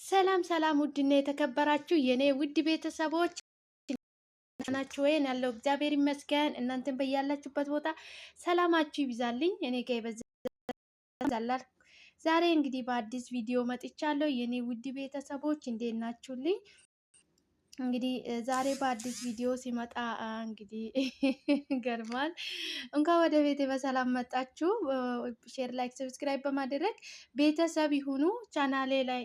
ሰላም ሰላም፣ ውድና የተከበራችሁ የኔ ውድ ቤተሰቦች ናችሁ ወይ? ያለው እግዚአብሔር ይመስገን። እናንተን በያላችሁበት ቦታ ሰላማችሁ ይብዛልኝ። እኔ ጋር ይበዛላል። ዛሬ እንግዲህ በአዲስ ቪዲዮ መጥቻለሁ። የኔ ውድ ቤተሰቦች እንዴት ናችሁልኝ? እንግዲህ ዛሬ በአዲስ ቪዲዮ ሲመጣ እንግዲህ ገርማል። እንኳን ወደ ቤቴ በሰላም መጣችሁ። ሼር፣ ላይክ፣ ሰብስክራይብ በማድረግ ቤተሰብ ይሁኑ። ቻናሌ ላይ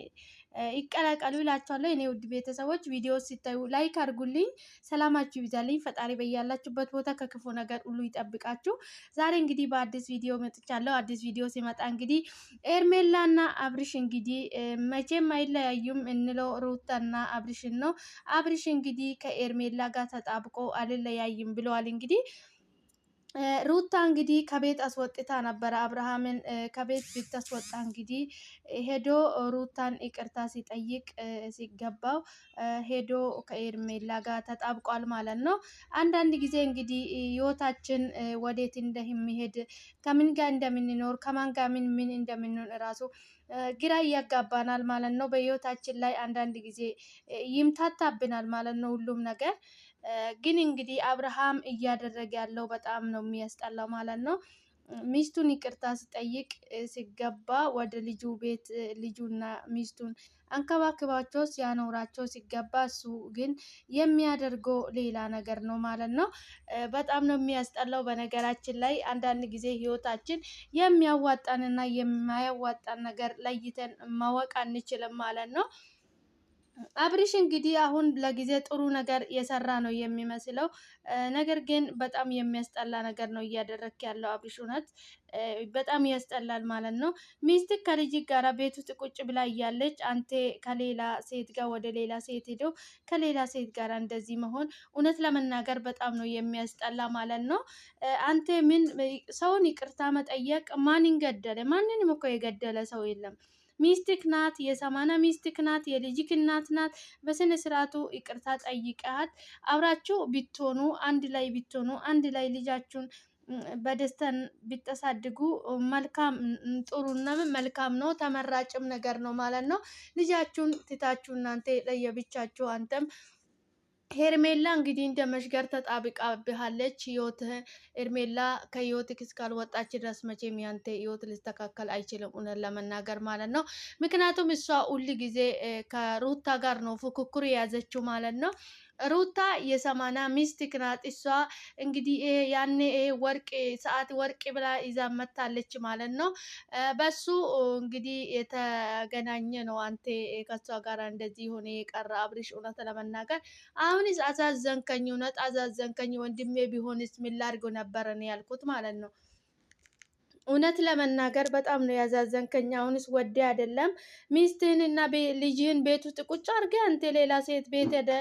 ይቀላቀሉ ይላችኋለሁ። የኔ ውድ ቤተሰቦች ቪዲዮ ሲታዩ ላይክ አድርጉልኝ። ሰላማችሁ ይብዛልኝ። ፈጣሪ በያላችሁበት ቦታ ከክፉ ነገር ሁሉ ይጠብቃችሁ። ዛሬ እንግዲህ በአዲስ ቪዲዮ መጥቻለሁ። አዲስ ቪዲዮ ሲመጣ እንግዲህ ኤርሜላና አብርሽ እንግዲህ መቼም አይለያዩም እንለው ሩታና አብርሽን ነው። አብርሽ እንግዲህ ከኤርሜላ ጋር ተጣብቆ አልለያይም ብለዋል። እንግዲህ ሩታ እንግዲህ ከቤት አስወጥታ ነበረ። አብርሃምን ከቤት ብታስወጣ እንግዲህ ሄዶ ሩታን ይቅርታ ሲጠይቅ ሲገባው ሄዶ ከኤርሜላ ጋር ተጣብቋል ማለት ነው። አንዳንድ ጊዜ እንግዲህ ህይወታችን ወዴት እንደሚሄድ ከምን ጋር እንደምንኖር ከማን ጋር ምን እንደምንሆን እራሱ ግራ እያጋባናል ማለት ነው። በህይወታችን ላይ አንዳንድ ጊዜ ይምታታብናል ማለት ነው ሁሉም ነገር። ግን እንግዲህ አብርሃም እያደረገ ያለው በጣም ነው የሚያስጠላው ማለት ነው። ሚስቱን ይቅርታ ሲጠይቅ ሲገባ ወደ ልጁ ቤት ልጁና ሚስቱን አንከባክባቸው ሲያኖራቸው ሲገባ እሱ ግን የሚያደርገው ሌላ ነገር ነው ማለት ነው። በጣም ነው የሚያስጠላው። በነገራችን ላይ አንዳንድ ጊዜ ህይወታችን የሚያዋጣንና የማያዋጣን ነገር ለይተን ማወቅ አንችልም ማለት ነው። አብርሽ እንግዲህ አሁን ለጊዜ ጥሩ ነገር የሰራ ነው የሚመስለው። ነገር ግን በጣም የሚያስጠላ ነገር ነው እያደረክ ያለው አብርሽ። እውነት በጣም ያስጠላል ማለት ነው። ሚስት ከልጅ ጋር ቤት ውስጥ ቁጭ ብላ እያለች አንተ ከሌላ ሴት ጋር ወደ ሌላ ሴት ሄደው ከሌላ ሴት ጋር እንደዚህ መሆን እውነት ለመናገር በጣም ነው የሚያስጠላ ማለት ነው። አንተ ምን ሰውን ይቅርታ መጠየቅ ማንን ገደለ? ማንንም እኮ የገደለ ሰው የለም። ሚስትክ ናት፣ የሰማና ሚስትክ ናት፣ የልጅክ እናት ናት። በስነ ስርዓቱ ይቅርታ ጠይቃት አብራችሁ ብትሆኑ አንድ ላይ ብትሆኑ አንድ ላይ ልጃችሁን በደስታን ብታሳድጉ መልካም ጥሩና መልካም ነው፣ ተመራጭም ነገር ነው ማለት ነው። ልጃችሁን ትታችሁ እናንተ ለየብቻችሁ አንተም ሄርሜላ እንግዲህ እንደ መሽገር ተጣብቃብሃለች። ህይወትህ ሄርሜላ ከህይወትህ እስካልወጣች ድረስ መቼም ያንተ ህይወት ሊስተካከል አይችልም፣ እውነት ለመናገር ማለት ነው። ምክንያቱም እሷ ሁል ጊዜ ከሩታ ጋር ነው ፉክክር የያዘችው ማለት ነው። ሩታ የሰማና ሚስት ናት። እሷ እንግዲህ ያኔ ወርቅ ሰዓት ወርቅ ብላ ይዛ መታለች ማለት ነው። በሱ እንግዲህ የተገናኘ ነው አንተ ከሷ ጋር እንደዚህ ሆነ የቀረ አብርሽ። እውነት ለመናገር አሁንስ አዛዘንከኝ፣ እውነት አዛዘንከኝ። ወንድሜ ቢሆንስ ምን ላድርገው ነበረ ነው ያልኩት ማለት ነው። እውነት ለመናገር በጣም ነው ያዛዘንከኝ። አሁንስ ወዴ አይደለም ሚስትህንና ልጅህን ቤት ውስጥ ቁጭ አድርገህ አንተ ሌላ ሴት ቤት ሄደ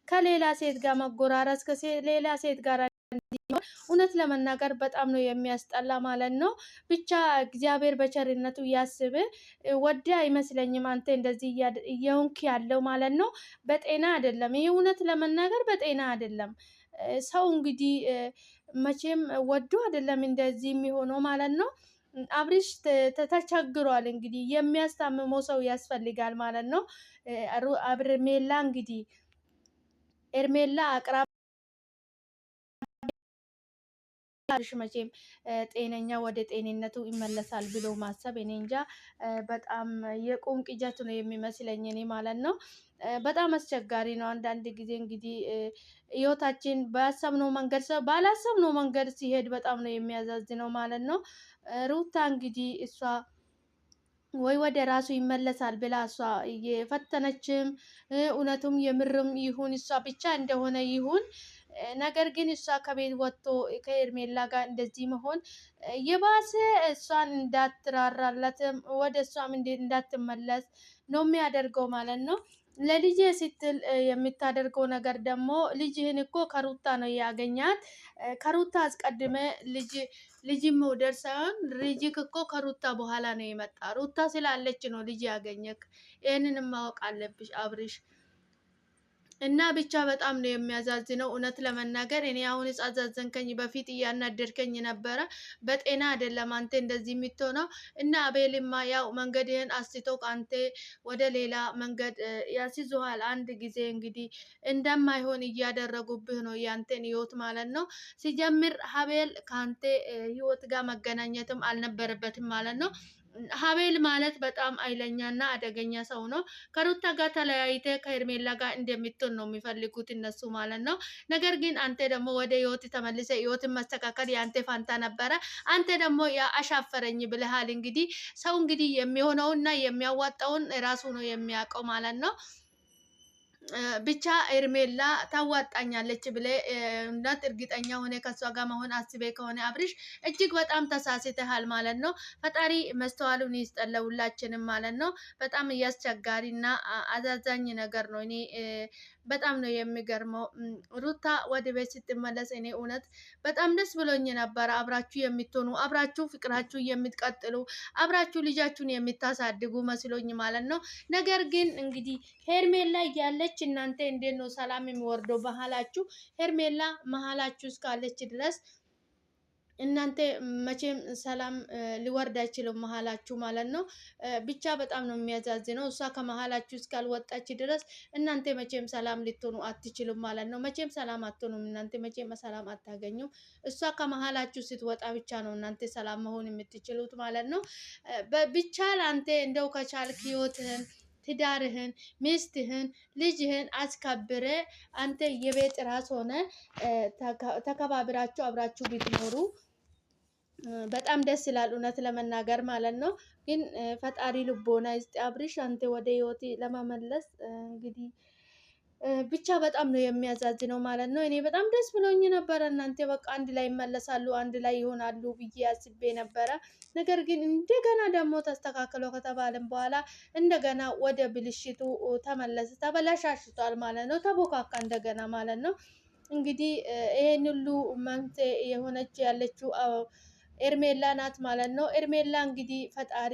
ከሌላ ሴት ጋር መጎራረስ ከሌላ ሴት ጋር እውነት ለመናገር በጣም ነው የሚያስጠላ ማለት ነው። ብቻ እግዚአብሔር በቸርነቱ ያስብ። ወዴ አይመስለኝም አንተ እንደዚህ እየሆንክ ያለው ማለት ነው። በጤና አይደለም ይሄ፣ እውነት ለመናገር በጤና አይደለም። ሰው እንግዲህ መቼም ወዶ አይደለም እንደዚህ የሚሆነው ማለት ነው። አብርሽ ተቸግሯል። እንግዲህ የሚያስታምመው ሰው ያስፈልጋል ማለት ነው። ኤርሜላ እንግዲህ ኤርሜላ አቅራቢ አብርሽ መቼም ጤነኛ ወደ ጤንነቱ ይመለሳል ብሎ ማሰብ እኔ እንጃ። በጣም የቁም ቅጀት ነው የሚመስለኝ እኔ ማለት ነው። በጣም አስቸጋሪ ነው። አንዳንድ ጊዜ እንግዲህ ህይወታችን ባሰብነው መንገድ ሰው ባላሰብነው መንገድ ሲሄድ በጣም ነው የሚያዛዝነው ማለት ነው። ሩታ እንግዲህ እሷ ወይ ወደ ራሱ ይመለሳል ብላ እሷ የፈተነችም እውነቱም የምርም ይሁን እሷ ብቻ እንደሆነ ይሁን። ነገር ግን እሷ ከቤት ወጥቶ ከኤርሜላ ጋር እንደዚህ መሆን የባሰ እሷን እንዳትራራለትም ወደ እሷም እንዳትመለስ ነው የሚያደርገው ማለት ነው። ለልጅ ስትል የምታደርገው ነገር ደግሞ ልጅህን እኮ ከሩታ ነው ያገኛት። ከሩታ አስቀድመ ልጅ መውደድ ሳይሆን ልጅክ እኮ ከሩታ በኋላ ነው የመጣ። ሩታ ስላለች ነው ልጅ ያገኘክ። ይህንንም ማወቅ አለብሽ አብርሽ። እና ብቻ በጣም ነው የሚያዛዝነው። እውነት ለመናገር እኔ አሁን አዛዘንከኝ፣ በፊት እያናደድከኝ ነበረ። በጤና አይደለም አንተ እንደዚህ የምትሆነው። እና አቤልማ ያው መንገድህን አስቶ ከአንተ ወደ ሌላ መንገድ ያስይዙሃል። አንድ ጊዜ እንግዲህ እንደማይሆን እያደረጉብህ ነው ያንተን ህይወት ማለት ነው። ሲጀምር አቤል ከአንተ ህይወት ጋር መገናኘትም አልነበረበትም ማለት ነው። ሀቤል ማለት በጣም ኃይለኛና አደገኛ ሰው ነው። ከሩታ ጋር ተለያይተ ከሄርሜላ ጋር እንደምትሆን ነው የሚፈልጉት እነሱ ማለት ነው። ነገር ግን አንተ ደግሞ ወደ ህይወት ተመልሰ ህይወትን መስተካከል የአንተ ፋንታ ነበረ። አንተ ደግሞ አሻፈረኝ ብለሃል። እንግዲህ ሰው እንግዲህ የሚሆነውና የሚያዋጣውን ራሱ ነው የሚያውቀው ማለት ነው። ብቻ ኤርሜላ ታዋጣኛለች ብለ እውነት እርግጠኛ ሆነ ከሷ ጋር መሆን አስቤ ከሆነ አብርሽ እጅግ በጣም ተሳስተሃል ማለት ነው። ፈጣሪ መስተዋሉን ይስጠን ለሁላችንም ማለት ነው። በጣም እያስቸጋሪና አዛዛኝ ነገር ነው። እኔ በጣም ነው የሚገርመው። ሩታ ወደ ቤት ስትመለስ እኔ እውነት በጣም ደስ ብሎኝ ነበረ። አብራችሁ የምትሆኑ አብራችሁ ፍቅራችሁ የምትቀጥሉ አብራችሁ ልጃችሁን የምታሳድጉ መስሎኝ ማለት ነው። ነገር ግን እንግዲህ ሄርሜላ እያለች እናንተ እንዴት ነው ሰላም የሚወርደው? መሀላችሁ ሄርሜላ መሀላችሁ እስካለች ድረስ እናንተ መቼም ሰላም ሊወርድ አይችልም መሀላችሁ ማለት ነው። ብቻ በጣም ነው የሚያዛዝነው። እሷ ከመሀላችሁ እስካልወጣች ድረስ እናንተ መቼም ሰላም ልትሆኑ አትችሉም ማለት ነው። መቼም ሰላም አትሆኑም እናንተ መቼም ሰላም አታገኙም። እሷ ከመሀላችሁ ስትወጣ ብቻ ነው እናንተ ሰላም መሆን የምትችሉት ማለት ነው። ብቻ አንተ እንደው ከቻልክ ህይወትህን ትዳርህን ሚስትህን ልጅህን አስከብረ አንተ የቤት ራስ ሆነ ተከባብራችሁ አብራችሁ ብትኖሩ በጣም ደስ ይላል፣ እውነት ለመናገር ማለት ነው። ግን ፈጣሪ ልቦና ይስጥ አብርሽ፣ አንተ ወደ ህይወት ለመመለስ እንግዲህ ብቻ በጣም ነው የሚያዛዝነው ማለት ነው። እኔ በጣም ደስ ብሎኝ ነበረ እናንተ በቃ አንድ ላይ ይመለሳሉ አንድ ላይ ይሆናሉ ብዬ አስቤ ነበረ። ነገር ግን እንደገና ደግሞ ተስተካክለው ከተባለም በኋላ እንደገና ወደ ብልሽቱ ተመለሰ፣ ተበላሻሽቷል ማለት ነው። ተቦካካ እንደገና ማለት ነው። እንግዲህ ይሄን ሁሉ መንስኤ የሆነች ያለችው ኤርሜላ ናት ማለት ነው። ኤርሜላ እንግዲህ ፈጣሪ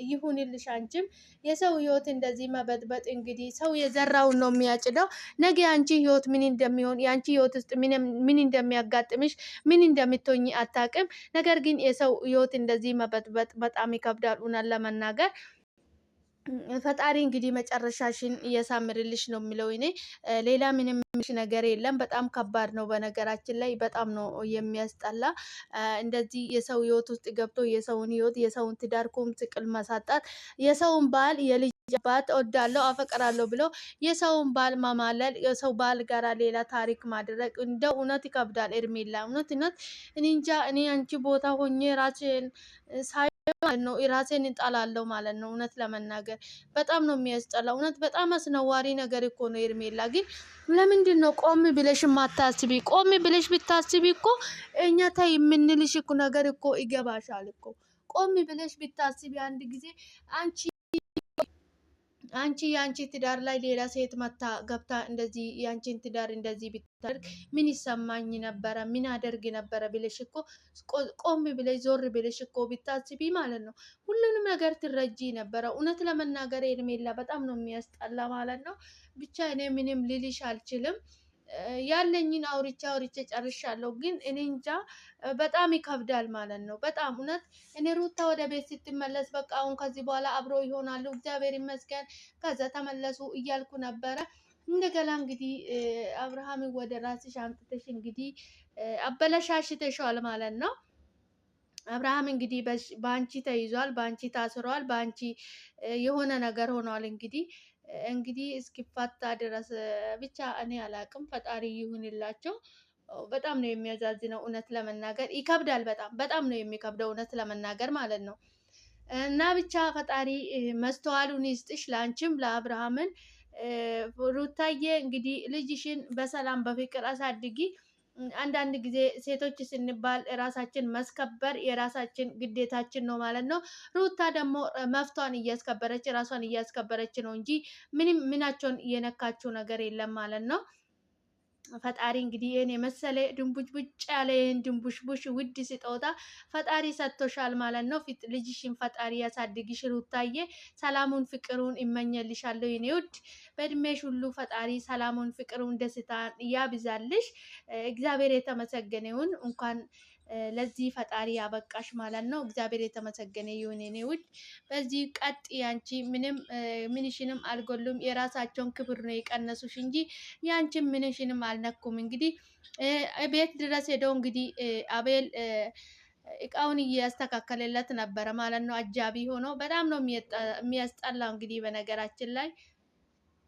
ይሁንልሽ። አንቺም የሰው ህይወት እንደዚህ መበጥበጥ እንግዲህ ሰው የዘራውን ነው የሚያጭደው። ነገ አንቺ ህይወት ምን እንደሚሆን የአንቺ ህይወት ውስጥ ምን እንደሚያጋጥምሽ ምን እንደምትሆኝ አታውቅም። ነገር ግን የሰው ህይወት እንደዚህ መበጥበጥ በጣም ይከብዳል እውነት ለመናገር። ፈጣሪ እንግዲህ መጨረሻሽን እያሳምርልሽ ነው የሚለው። እኔ ሌላ ምንም ነገር የለም። በጣም ከባድ ነው በነገራችን ላይ በጣም ነው የሚያስጠላ። እንደዚህ የሰው ህይወት ውስጥ ገብቶ የሰውን ህይወት የሰውን ትዳር ኩም ስቅል መሳጣት፣ የሰውን ባል የልጅ አባት እወዳለሁ አፈቅራለሁ ብሎ የሰውን ባል ማማለል፣ የሰው ባል ጋራ ሌላ ታሪክ ማድረግ እንደ እውነት ይከብዳል። ኤርሜላ እውነት እኔ እንጃ። እኔ አንቺ ቦታ ሆኜ ራሴን ነው ራሴን እንጣላለሁ ማለት ነው። እውነት ለመናገር በጣም ነው የሚያስጠላው። እውነት በጣም አስነዋሪ ነገር እኮ ነው። ኤርሜላ ግን ለምንድን ነው ቆም ብለሽ ማታስቢ? ቆም ብለሽ ብታስቢ እኮ እኛ ታይ የምንልሽ እኮ ነገር እኮ ይገባሻል እኮ። ቆም ብለሽ ብታስቢ አንድ ጊዜ አንቺ የአንቺ ትዳር ላይ ሌላ ሴት መታ ገብታ እንደዚህ የአንቺን ትዳር እንደዚህ ብታደርግ ምን ይሰማኝ ነበረ? ምን አደርግ ነበረ ብለሽ እኮ ቆም ብለሽ ዞር ብለሽ እኮ ብታስቢ ማለት ነው ሁሉንም ነገር ትረጂ ነበረ። እውነት ለመናገር ሄርሜላ በጣም ነው የሚያስጠላ ማለት ነው። ብቻ እኔ ምንም ልልሽ አልችልም። ያለኝን አውርቼ ጨርሻለሁ። ግን እኔ እንጃ በጣም ይከብዳል ማለት ነው። በጣም እውነት እኔ ሩታ ወደ ቤት ስትመለስ በቃ አሁን ከዚህ በኋላ አብሮ ይሆናሉ እግዚአብሔር ይመስገን ከዛ ተመለሱ እያልኩ ነበረ። እንደገና እንግዲህ አብርሃምን ወደ ራስሽ አምጥተሽ እንግዲህ አበለሻሽተሻል ማለት ነው። አብርሃም እንግዲህ በአንቺ ተይዟል፣ በአንቺ ታስሯል፣ በአንቺ የሆነ ነገር ሆኗል። እንግዲህ እስኪፋታ ድረስ ብቻ እኔ አላቅም። ፈጣሪ ይሁንላቸው። በጣም ነው የሚያዛዝነው እውነት ለመናገር ይከብዳል። በጣም በጣም ነው የሚከብደው እውነት ለመናገር ማለት ነው። እና ብቻ ፈጣሪ መስተዋሉን ይስጥሽ ለአንቺም ለአብርሃምን። ሩታዬ እንግዲህ ልጅሽን በሰላም በፍቅር አሳድጊ። አንዳንድ ጊዜ ሴቶች ስንባል ራሳችን መስከበር የራሳችን ግዴታችን ነው ማለት ነው። ሩታ ደግሞ መፍቷን እያስከበረች ራሷን እያስከበረች ነው እንጂ ምንም ምናቸውን እየነካችው ነገር የለም ማለት ነው። ፈጣሪ እንግዲህ ይሄን የመሰለ ድንቡሽቡሽ ያለ ይሄን ድንቡሽቡሽ ውድ ስጦታ ፈጣሪ ሰጥቶሻል ማለት ነው። ፊት ልጅሽን ፈጣሪ ያሳድግሽ ሩታዬ። ሰላሙን ፍቅሩን ይመኘልሻለሁ የኔ ውድ። በእድሜሽ ሁሉ ፈጣሪ ሰላሙን ፍቅሩን ደስታን ያብዛልሽ። እግዚአብሔር የተመሰገነ ይሁን። እንኳን ለዚህ ፈጣሪ ያበቃሽ ማለት ነው። እግዚአብሔር የተመሰገነ ይሁን የኔ ውድ። በዚህ ቀጥ ያንቺ ምንም ምንሽንም አልጎሉም። የራሳቸውን ክብር ነው የቀነሱሽ እንጂ ያንቺን ምንሽንም አልነኩም። እንግዲህ ቤት ድረስ ሄደው እንግዲህ አቤል እቃውን እያስተካከለለት ነበረ ማለት ነው። አጃቢ ሆኖ በጣም ነው የሚያስጠላው። እንግዲህ በነገራችን ላይ